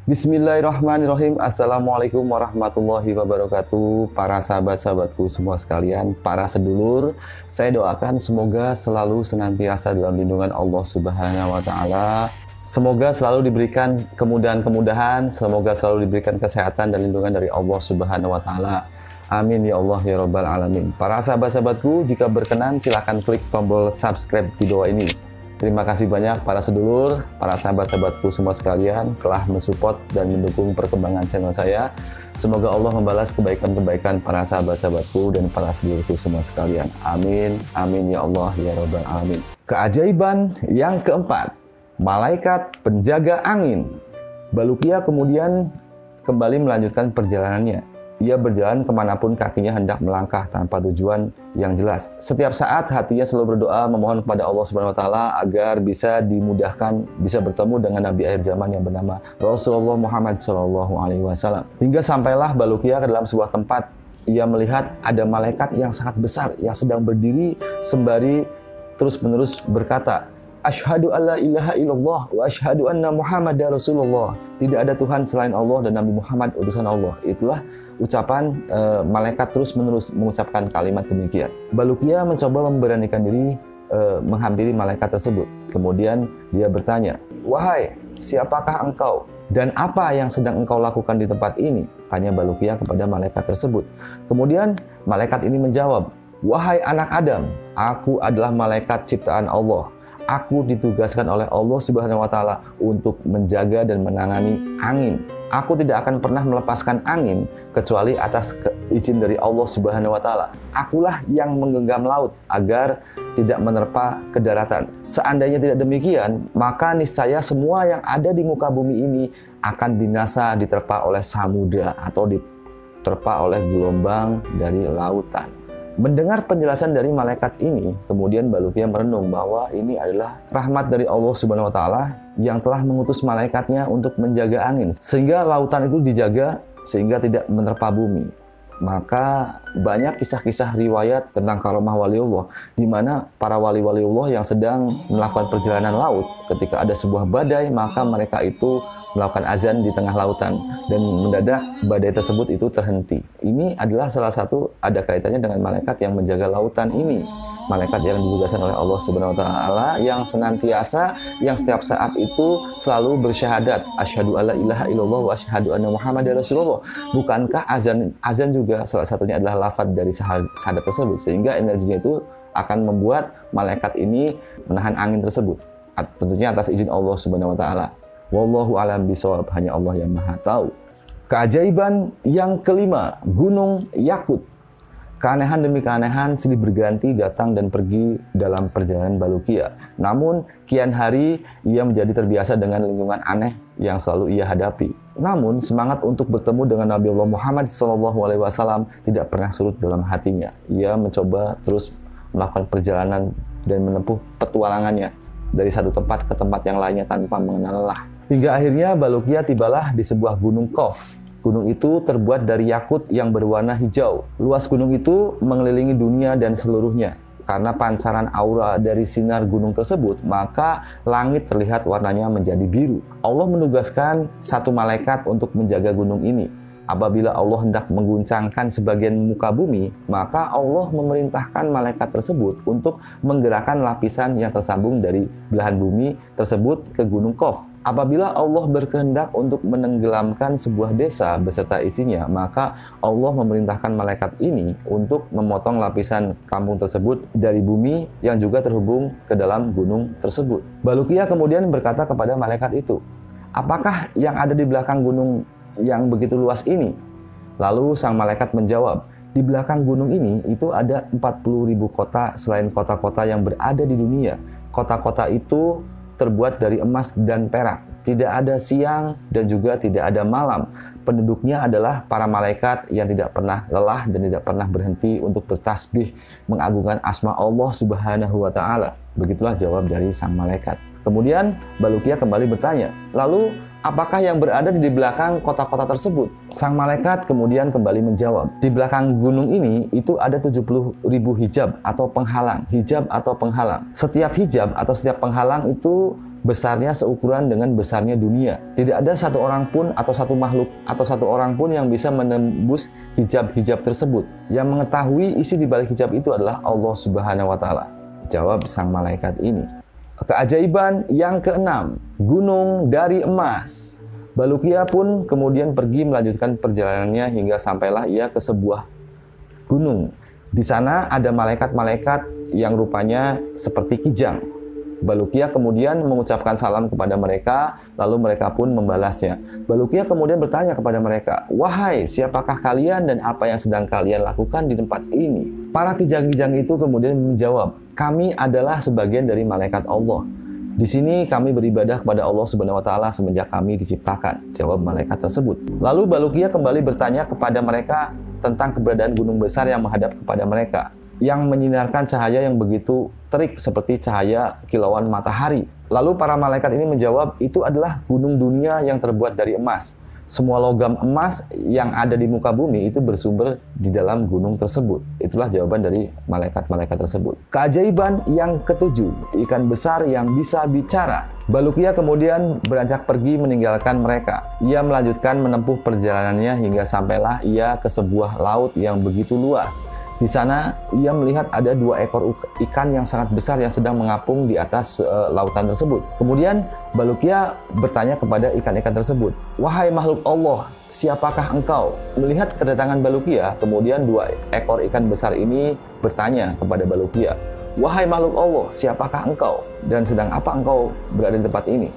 Bismillahirrahmanirrahim. Assalamualaikum warahmatullahi wabarakatuh. Para sahabat-sahabatku semua sekalian, para sedulur, saya doakan semoga selalu senantiasa dalam lindungan Allah Subhanahu wa Ta'ala. Semoga selalu diberikan kemudahan-kemudahan, semoga selalu diberikan kesehatan dan lindungan dari Allah Subhanahu wa Ta'ala. Amin ya Allah ya Rabbal Alamin. Para sahabat-sahabatku, jika berkenan silahkan klik tombol subscribe di bawah ini. Terima kasih banyak para sedulur, para sahabat-sahabatku semua sekalian telah mensupport dan mendukung perkembangan channel saya. Semoga Allah membalas kebaikan-kebaikan para sahabat-sahabatku dan para sedulurku semua sekalian. Amin, amin ya Allah ya Rabbal Alamin. Keajaiban yang keempat, malaikat penjaga angin. Baluqiyah kemudian kembali melanjutkan perjalanannya. Ia berjalan kemanapun kakinya hendak melangkah tanpa tujuan yang jelas. Setiap saat hatinya selalu berdoa memohon kepada Allah Subhanahu wa Ta'ala agar bisa dimudahkan, bisa bertemu dengan Nabi akhir zaman yang bernama Rasulullah Muhammad SAW. Hingga sampailah Baluqiyah ke dalam sebuah tempat. Ia melihat ada malaikat yang sangat besar yang sedang berdiri sembari terus-menerus berkata, Asyhadu alla ilaha illallah wa asyhadu anna Muhammadar Rasulullah. Tidak ada Tuhan selain Allah dan Nabi Muhammad utusan Allah. Itulah ucapan malaikat terus-menerus mengucapkan kalimat demikian. Baluqiyah mencoba memberanikan diri menghampiri malaikat tersebut. Kemudian dia bertanya, "Wahai, siapakah engkau? Dan apa yang sedang engkau lakukan di tempat ini?" Tanya Baluqiyah kepada malaikat tersebut. Kemudian malaikat ini menjawab, "Wahai anak Adam, aku adalah malaikat ciptaan Allah. Aku ditugaskan oleh Allah Subhanahu wa Ta'ala untuk menjaga dan menangani angin. Aku tidak akan pernah melepaskan angin kecuali atas izin dari Allah Subhanahu wa Ta'ala. Akulah yang menggenggam laut agar tidak menerpa ke daratan. Seandainya tidak demikian, maka niscaya semua yang ada di muka bumi ini akan binasa diterpa oleh samudra atau diterpa oleh gelombang dari lautan." Mendengar penjelasan dari malaikat ini, kemudian Baluqiyah merenung bahwa ini adalah rahmat dari Allah Subhanahu wa Ta'ala yang telah mengutus malaikatnya untuk menjaga angin, sehingga lautan itu dijaga sehingga tidak menerpa bumi. Maka banyak kisah-kisah riwayat tentang karomah waliullah, di mana para wali-waliullah yang sedang melakukan perjalanan laut, ketika ada sebuah badai, maka mereka itu melakukan azan di tengah lautan dan mendadak badai tersebut itu terhenti. Ini adalah salah satu ada kaitannya dengan malaikat yang menjaga lautan ini. Malaikat yang ditugaskan oleh Allah Subhanahu wa Ta'ala yang senantiasa, yang setiap saat itu selalu bersyahadat, asyhadu alla ilaha illallah wa asyhadu anna Muhammadar Rasulullah. Bukankah azan juga salah satunya adalah lafaz dari syahadat tersebut, sehingga energinya itu akan membuat malaikat ini menahan angin tersebut. Tentunya atas izin Allah Subhanahu wa Ta'ala. Wallahu a'lam bishawab, hanya Allah yang Maha tahu. Keajaiban yang kelima, Gunung Yakut. Keanehan demi keanehan silih berganti datang dan pergi dalam perjalanan Baluqiyah. Namun kian hari ia menjadi terbiasa dengan lingkungan aneh yang selalu ia hadapi. Namun semangat untuk bertemu dengan Nabi Allah Muhammad SAW tidak pernah surut dalam hatinya. Ia mencoba terus melakukan perjalanan dan menempuh petualangannya dari satu tempat ke tempat yang lainnya tanpa mengenal lelah. Hingga akhirnya Baluqiyah tibalah di sebuah gunung Qaf. Gunung itu terbuat dari yakut yang berwarna hijau. Luas gunung itu mengelilingi dunia dan seluruhnya. Karena pancaran aura dari sinar gunung tersebut, maka langit terlihat warnanya menjadi biru. Allah menugaskan satu malaikat untuk menjaga gunung ini. Apabila Allah hendak mengguncangkan sebagian muka bumi, maka Allah memerintahkan malaikat tersebut untuk menggerakkan lapisan yang tersambung dari belahan bumi tersebut ke gunung Qaf. Apabila Allah berkehendak untuk menenggelamkan sebuah desa beserta isinya, maka Allah memerintahkan malaikat ini untuk memotong lapisan kampung tersebut dari bumi yang juga terhubung ke dalam gunung tersebut. Baluqiyah kemudian berkata kepada malaikat itu, "Apakah yang ada di belakang gunung yang begitu luas ini?" Lalu sang malaikat menjawab, "Di belakang gunung ini itu ada 40.000 kota selain kota-kota yang berada di dunia. Kota-kota itu terbuat dari emas dan perak. Tidak ada siang dan juga tidak ada malam. Penduduknya adalah para malaikat yang tidak pernah lelah dan tidak pernah berhenti untuk bertasbih mengagungkan asma Allah Subhanahu wa Ta'ala." Begitulah jawab dari sang malaikat. Kemudian Baluqiyah kembali bertanya, "Lalu apakah yang berada di belakang kota-kota tersebut?" Sang malaikat kemudian kembali menjawab, "Di belakang gunung ini itu ada 70.000 hijab atau penghalang." Hijab atau penghalang. Setiap hijab atau setiap penghalang itu besarnya seukuran dengan besarnya dunia. Tidak ada satu orang pun atau satu makhluk atau satu orang pun yang bisa menembus hijab-hijab tersebut. Yang mengetahui isi di balik hijab itu adalah Allah Subhanahu wa Ta'ala. Jawab sang malaikat ini. Keajaiban yang keenam, gunung dari emas. Balukia pun kemudian pergi melanjutkan perjalanannya hingga sampailah ia ke sebuah gunung. Di sana ada malaikat-malaikat yang rupanya seperti kijang. Balukia kemudian mengucapkan salam kepada mereka, lalu mereka pun membalasnya. Balukia kemudian bertanya kepada mereka, "Wahai, siapakah kalian dan apa yang sedang kalian lakukan di tempat ini?" Para kijang-kijang itu kemudian menjawab, "Kami adalah sebagian dari malaikat Allah. Di sini kami beribadah kepada Allah Subhanahu wa Ta'ala semenjak kami diciptakan," jawab malaikat tersebut. Lalu Balukia kembali bertanya kepada mereka tentang keberadaan gunung besar yang menghadap kepada mereka, yang menyinarkan cahaya yang begitu terik seperti cahaya kilauan matahari. Lalu para malaikat ini menjawab, itu adalah gunung dunia yang terbuat dari emas. Semua logam emas yang ada di muka bumi itu bersumber di dalam gunung tersebut. Itulah jawaban dari malaikat-malaikat tersebut. Keajaiban yang ketujuh, ikan besar yang bisa bicara. Balukia kemudian beranjak pergi meninggalkan mereka. Ia melanjutkan menempuh perjalanannya hingga sampailah ia ke sebuah laut yang begitu luas. Di sana ia melihat ada 2 ekor ikan yang sangat besar yang sedang mengapung di atas lautan tersebut. Kemudian Balukia bertanya kepada ikan-ikan tersebut, "Wahai makhluk Allah, siapakah engkau?" Melihat kedatangan Balukia, kemudian 2 ekor ikan besar ini bertanya kepada Balukia, "Wahai makhluk Allah, siapakah engkau? Dan sedang apa engkau berada di tempat ini?"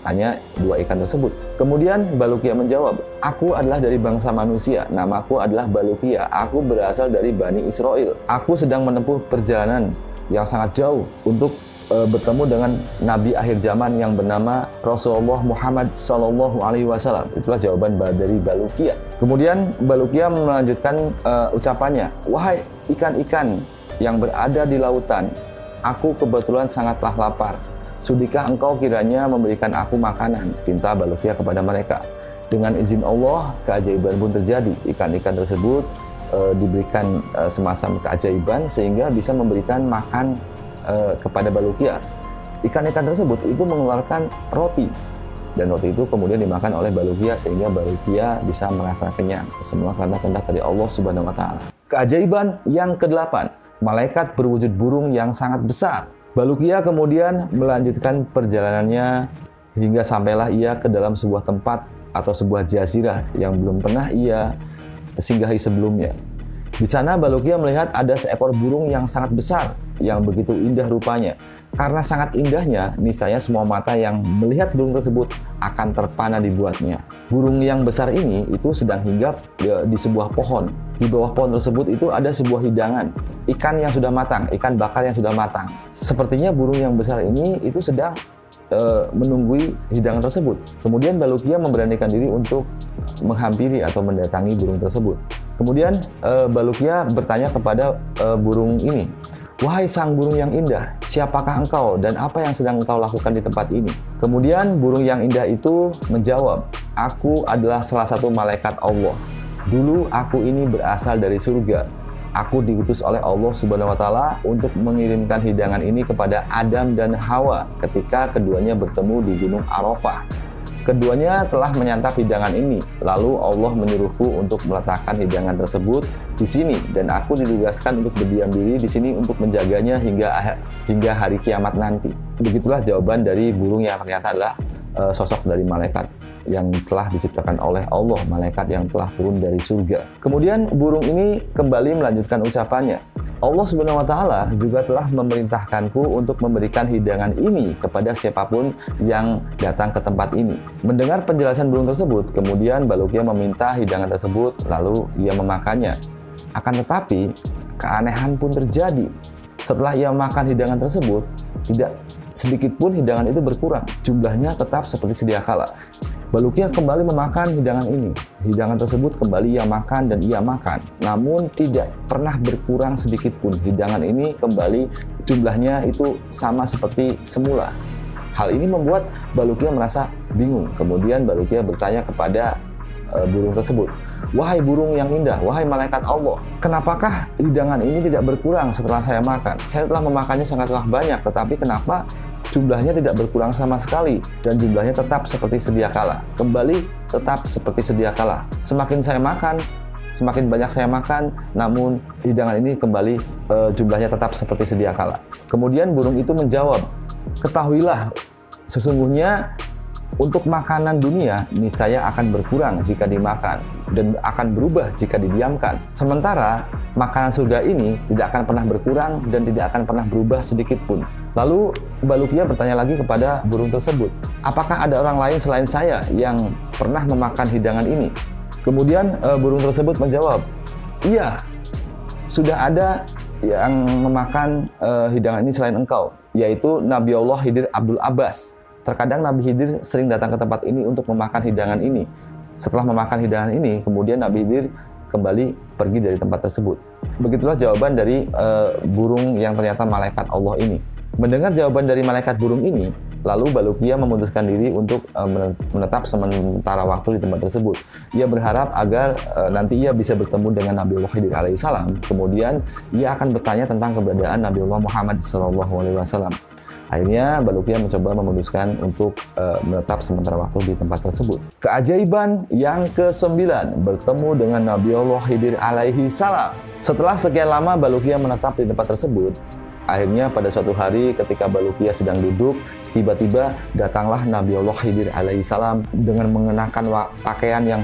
Tanya 2 ikan tersebut. Kemudian Balukia menjawab, "Aku adalah dari bangsa manusia. Namaku adalah Balukia. Aku berasal dari Bani Israel. Aku sedang menempuh perjalanan yang sangat jauh untuk bertemu dengan Nabi akhir zaman yang bernama Rasulullah Muhammad SAW." Itulah jawaban dari Balukia. Kemudian Balukia melanjutkan ucapannya, "Wahai ikan-ikan yang berada di lautan, aku kebetulan sangatlah lapar. Sudikah engkau kiranya memberikan aku makanan?" Pinta Balukia kepada mereka. Dengan izin Allah, keajaiban pun terjadi. Ikan-ikan tersebut diberikan semacam keajaiban sehingga bisa memberikan makan kepada Balukia. Ikan-ikan tersebut itu mengeluarkan roti. Dan roti itu kemudian dimakan oleh Balukia sehingga Balukia bisa merasa kenyang. Semua karena kehendak dari Allah Subhanahu wa Ta'ala. Keajaiban yang ke-8, malaikat berwujud burung yang sangat besar. Balukia kemudian melanjutkan perjalanannya hingga sampailah ia ke dalam sebuah tempat atau sebuah jazirah yang belum pernah ia singgahi sebelumnya. Di sana Balukia melihat ada seekor burung yang sangat besar, yang begitu indah rupanya. Karena sangat indahnya, niscaya semua mata yang melihat burung tersebut akan terpana dibuatnya. Burung yang besar ini itu sedang hinggap di sebuah pohon. Di bawah pohon tersebut itu ada sebuah hidangan, ikan yang sudah matang, ikan bakar yang sudah matang. Sepertinya burung yang besar ini itu sedang menunggui hidangan tersebut. Kemudian Balukia memberanikan diri untuk menghampiri atau mendatangi burung tersebut. Kemudian Balukia bertanya kepada burung ini, "Wahai sang burung yang indah, siapakah engkau dan apa yang sedang engkau lakukan di tempat ini?" Kemudian burung yang indah itu menjawab, "Aku adalah salah satu malaikat Allah. Dulu aku ini berasal dari surga. Aku diutus oleh Allah Subhanahu wa Ta'ala untuk mengirimkan hidangan ini kepada Adam dan Hawa ketika keduanya bertemu di Gunung Arafah. Keduanya telah menyantap hidangan ini. Lalu Allah menyuruhku untuk meletakkan hidangan tersebut di sini dan aku ditugaskan untuk berdiam diri di sini untuk menjaganya hingga hari kiamat nanti." Begitulah jawaban dari burung yang ternyata adalah sosok dari malaikat yang telah diciptakan oleh Allah, malaikat yang telah turun dari surga. Kemudian burung ini kembali melanjutkan ucapannya, "Allah Subhanahu wa Ta'ala juga telah memerintahkanku untuk memberikan hidangan ini kepada siapapun yang datang ke tempat ini." Mendengar penjelasan burung tersebut, kemudian Balukia meminta hidangan tersebut, lalu ia memakannya. Akan tetapi, keanehan pun terjadi. Setelah ia makan hidangan tersebut, tidak sedikit pun hidangan itu berkurang. Jumlahnya tetap seperti sedia kala. Balukia kembali memakan hidangan ini. Hidangan tersebut kembali ia makan dan ia makan. Namun tidak pernah berkurang sedikit pun. Hidangan ini kembali jumlahnya itu sama seperti semula. Hal ini membuat Balukia merasa bingung. Kemudian Balukia bertanya kepada burung tersebut, "Wahai burung yang indah, wahai malaikat Allah, kenapakah hidangan ini tidak berkurang setelah saya makan? Saya telah memakannya sangatlah banyak, tetapi kenapa jumlahnya tidak berkurang sama sekali dan jumlahnya tetap seperti sedia kala. Kembali tetap seperti sedia kala. Semakin saya makan, semakin banyak saya makan, namun hidangan ini kembali jumlahnya tetap seperti sedia kala. Kemudian burung itu menjawab, ketahuilah, sesungguhnya untuk makanan dunia niscaya akan berkurang jika dimakan dan akan berubah jika didiamkan. Sementara makanan surga ini tidak akan pernah berkurang dan tidak akan pernah berubah sedikit pun. Lalu Baluqiyah bertanya lagi kepada burung tersebut, apakah ada orang lain selain saya yang pernah memakan hidangan ini? Kemudian burung tersebut menjawab, iya, sudah ada yang memakan hidangan ini selain engkau, yaitu Nabi Allah Khidir Abdul Abbas. Terkadang Nabi Khidir sering datang ke tempat ini untuk memakan hidangan ini. Setelah memakan hidangan ini, kemudian Nabi Khidir kembali pergi dari tempat tersebut. Begitulah jawaban dari burung yang ternyata malaikat Allah ini. Mendengar jawaban dari malaikat burung ini, lalu Baluqiyah memutuskan diri untuk menetap sementara waktu di tempat tersebut. Ia berharap agar nanti ia bisa bertemu dengan Nabi Allah Khidir alaihissalam. Kemudian ia akan bertanya tentang keberadaan Nabi Allah Muhammad SAW. Akhirnya Baluqiyah mencoba memutuskan untuk menetap sementara waktu di tempat tersebut. Keajaiban yang ke-9, bertemu dengan Nabi Allah Khidir alaihi salam. Setelah sekian lama Baluqiyah menetap di tempat tersebut, akhirnya pada suatu hari ketika Baluqiyah sedang duduk, tiba-tiba datanglah Nabi Allah Khidir alaihi salam dengan mengenakan pakaian yang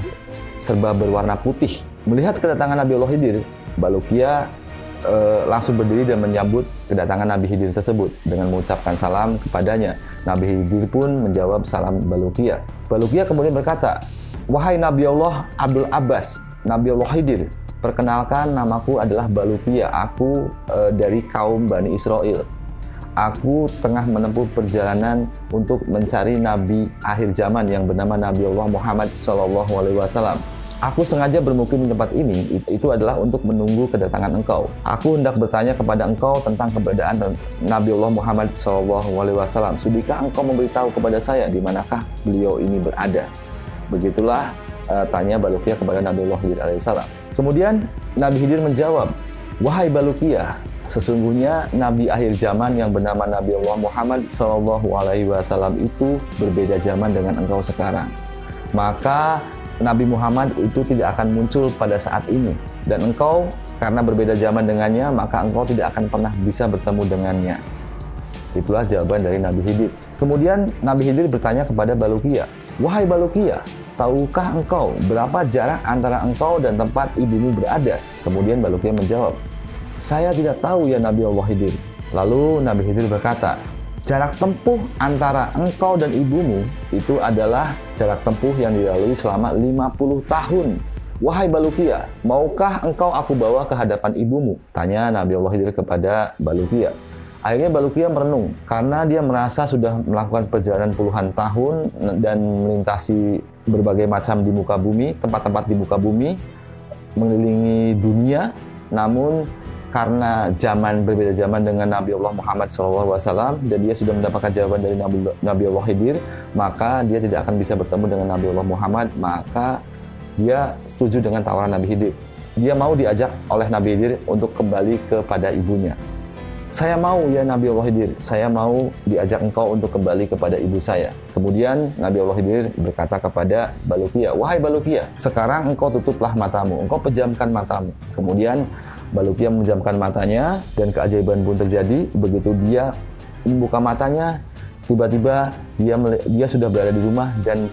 serba berwarna putih. Melihat kedatangan Nabi Allah Khidir, Baluqiyah langsung berdiri dan menyambut kedatangan Nabi Khidir tersebut dengan mengucapkan salam kepadanya. Nabi Khidir pun menjawab salam Baluqiyah. Baluqiyah kemudian berkata, wahai Nabi Allah Abdul Abbas, Nabi Allah Khidir, perkenalkan, namaku adalah Baluqiyah, aku dari kaum Bani Israel. Aku tengah menempuh perjalanan untuk mencari Nabi akhir zaman yang bernama Nabi Allah Muhammad SAW. Aku sengaja bermukim di tempat ini, itu adalah untuk menunggu kedatangan engkau. Aku hendak bertanya kepada engkau tentang keberadaan Nabi Allah Muhammad SAW. Sudahkah engkau memberitahu kepada saya di manakah beliau ini berada? Begitulah tanya Baluqiyah kepada Nabi Allah Khidir alaihissalam. Kemudian Nabi Khidir menjawab, wahai Baluqiyah, sesungguhnya Nabi akhir zaman yang bernama Nabi Allah Muhammad SAW itu berbeda zaman dengan engkau sekarang. Maka Nabi Muhammad itu tidak akan muncul pada saat ini, dan engkau karena berbeda zaman dengannya, maka engkau tidak akan pernah bisa bertemu dengannya. Itulah jawaban dari Nabi Khidir. Kemudian Nabi Khidir bertanya kepada Baluqiyah, wahai Baluqiyah, tahukah engkau berapa jarak antara engkau dan tempat ibumu berada? Kemudian Baluqiyah menjawab, saya tidak tahu ya Nabi Allah Khidir. Lalu Nabi Khidir berkata, jarak tempuh antara engkau dan ibumu itu adalah jarak tempuh yang dilalui selama 50 tahun. Wahai Baluqiyah, maukah engkau aku bawa ke hadapan ibumu? Tanya Nabi Allah Khidir kepada Baluqiyah. Akhirnya Baluqiyah merenung karena dia merasa sudah melakukan perjalanan puluhan tahun dan melintasi berbagai macam di muka bumi, tempat-tempat di muka bumi, mengelilingi dunia, namun karena berbeda zaman dengan Nabi Allah Muhammad SAW dan dia sudah mendapatkan jawaban dari Nabi Allah Khidir, maka dia tidak akan bisa bertemu dengan Nabi Allah Muhammad. Maka dia setuju dengan tawaran Nabi Khidir. Dia mau diajak oleh Nabi Khidir untuk kembali kepada ibunya. Saya mau ya Nabi Allah Khidir, saya mau diajak engkau untuk kembali kepada ibu saya. Kemudian Nabi Allah Khidir berkata kepada Baluqiyah, wahai Baluqiyah, sekarang engkau tutuplah matamu, engkau pejamkan matamu. Kemudian Baluqiyah menjamkan matanya dan keajaiban pun terjadi. Begitu dia membuka matanya, tiba-tiba dia sudah berada di rumah dan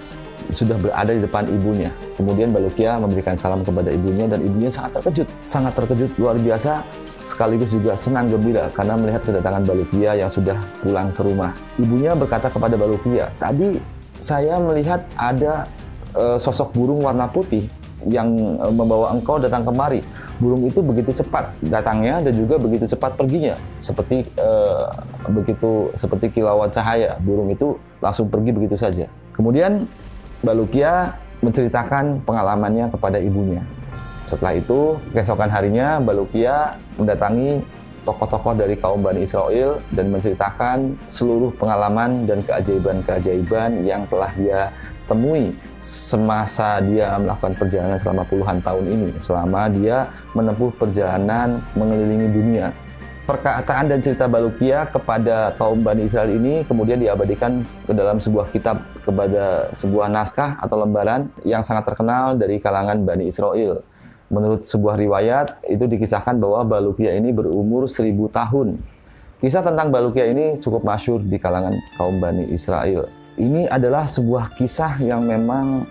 sudah berada di depan ibunya. Kemudian Baluqiyah memberikan salam kepada ibunya dan ibunya sangat terkejut luar biasa, sekaligus juga senang gembira karena melihat kedatangan Baluqiyah yang sudah pulang ke rumah. Ibunya berkata kepada Baluqiyah, tadi saya melihat ada sosok burung warna putih yang membawa engkau datang kemari. Burung itu begitu cepat datangnya dan juga begitu cepat perginya, seperti kilauan cahaya. Burung itu langsung pergi begitu saja. Kemudian Baluqiyah menceritakan pengalamannya kepada ibunya. Setelah itu, keesokan harinya Baluqiyah mendatangi tokoh-tokoh dari kaum Bani Israel dan menceritakan seluruh pengalaman dan keajaiban-keajaiban yang telah dia temui semasa dia melakukan perjalanan selama puluhan tahun ini, selama dia menempuh perjalanan mengelilingi dunia. perkataan dan cerita Baluqiyah kepada kaum Bani Israel ini kemudian diabadikan ke dalam sebuah kitab, kepada sebuah naskah atau lembaran yang sangat terkenal dari kalangan Bani Israel. Menurut sebuah riwayat, itu dikisahkan bahwa Baluqiyah ini berumur 1000 tahun. Kisah tentang Baluqiyah ini cukup masyhur di kalangan kaum Bani Israel. Ini adalah sebuah kisah yang memang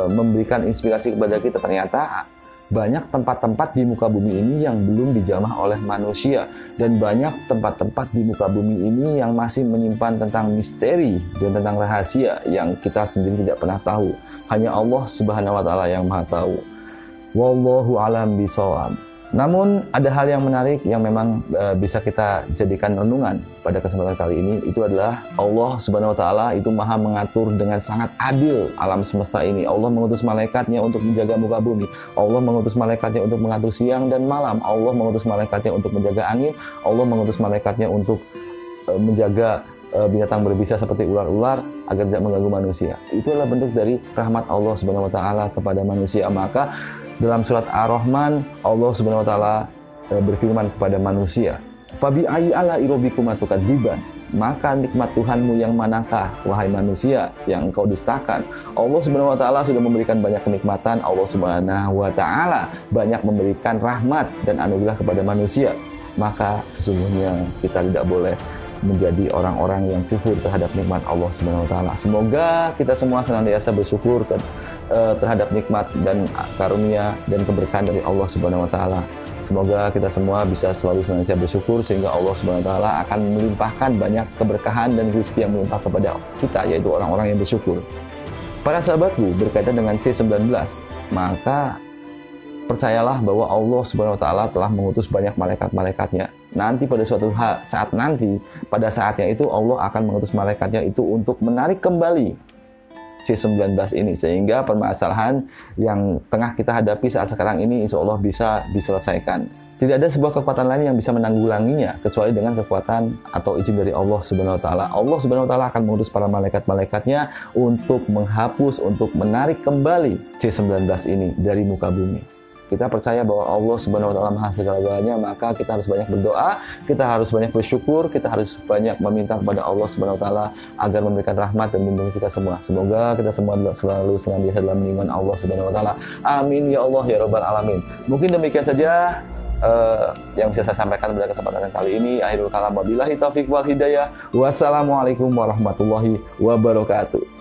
memberikan inspirasi kepada kita. Ternyata banyak tempat-tempat di muka bumi ini yang belum dijamah oleh manusia, dan banyak tempat-tempat di muka bumi ini yang masih menyimpan tentang misteri dan tentang rahasia yang kita sendiri tidak pernah tahu. Hanya Allah Subhanahu wa taala yang Maha tahu. Wallahu a'lam bishawab. Namun ada hal yang menarik yang memang bisa kita jadikan renungan pada kesempatan kali ini, itu adalah Allah Subhanahu wa taala itu Maha mengatur dengan sangat adil alam semesta ini. Allah mengutus malaikatnya untuk menjaga muka bumi. Allah mengutus malaikatnya untuk mengatur siang dan malam. Allah mengutus malaikatnya untuk menjaga angin. Allah mengutus malaikatnya untuk menjaga binatang berbisa seperti ular-ular agar tidak mengganggu manusia. Itu adalah bentuk dari rahmat Allah Subhanahu wa taala kepada manusia. Maka dalam surat Ar-Rahman, Allah Subhanahu wa taala berfirman kepada manusia, "Fabi ayyi ala'i rabbikuma tukadziban?" Maka nikmat Tuhanmu yang manakah, wahai manusia, yang engkau dustakan? Allah Subhanahu wa taala sudah memberikan banyak kenikmatan. Allah Subhanahu wa taala banyak memberikan rahmat dan anugerah kepada manusia. Maka sesungguhnya kita tidak boleh menjadi orang-orang yang kufur terhadap nikmat Allah Subhanahu wa taala. Semoga kita semua senantiasa bersyukur terhadap nikmat dan karunia dan keberkahan dari Allah Subhanahu wa taala. Semoga kita semua bisa selalu senantiasa bersyukur sehingga Allah Subhanahu wa taala akan melimpahkan banyak keberkahan dan rezeki yang melimpah kepada kita, yaitu orang-orang yang bersyukur. Para sahabatku, berkaitan dengan C19, maka percayalah bahwa Allah Subhanahu wa taala telah mengutus banyak malaikat-malaikatnya. Nanti pada suatu saat nanti, pada saatnya itu Allah akan mengutus malaikatnya itu untuk menarik kembali C19 ini, sehingga permasalahan yang tengah kita hadapi saat sekarang ini insya Allah bisa diselesaikan. Tidak ada sebuah kekuatan lain yang bisa menanggulanginya kecuali dengan kekuatan atau izin dari Allah Subhanahu wa taala. Allah Subhanahu wa taala akan mengutus para malaikat-malaikatnya untuk menghapus, untuk menarik kembali C19 ini dari muka bumi. Kita percaya bahwa Allah Subhanahu wa taala Maha segala-galanya, maka kita harus banyak berdoa, kita harus banyak bersyukur, kita harus banyak meminta kepada Allah Subhanahu wa taala agar memberikan rahmat dan melindungi kita semua. Semoga kita semua selalu senantiasa dalam lindungan Allah Subhanahu wa taala. Amin ya Allah ya rabbal alamin. Mungkin demikian saja yang bisa saya sampaikan pada kesempatan kali ini. Akhirul kalam, wabillahi taufiq wal hidayah. Wassalamualaikum warahmatullahi wabarakatuh.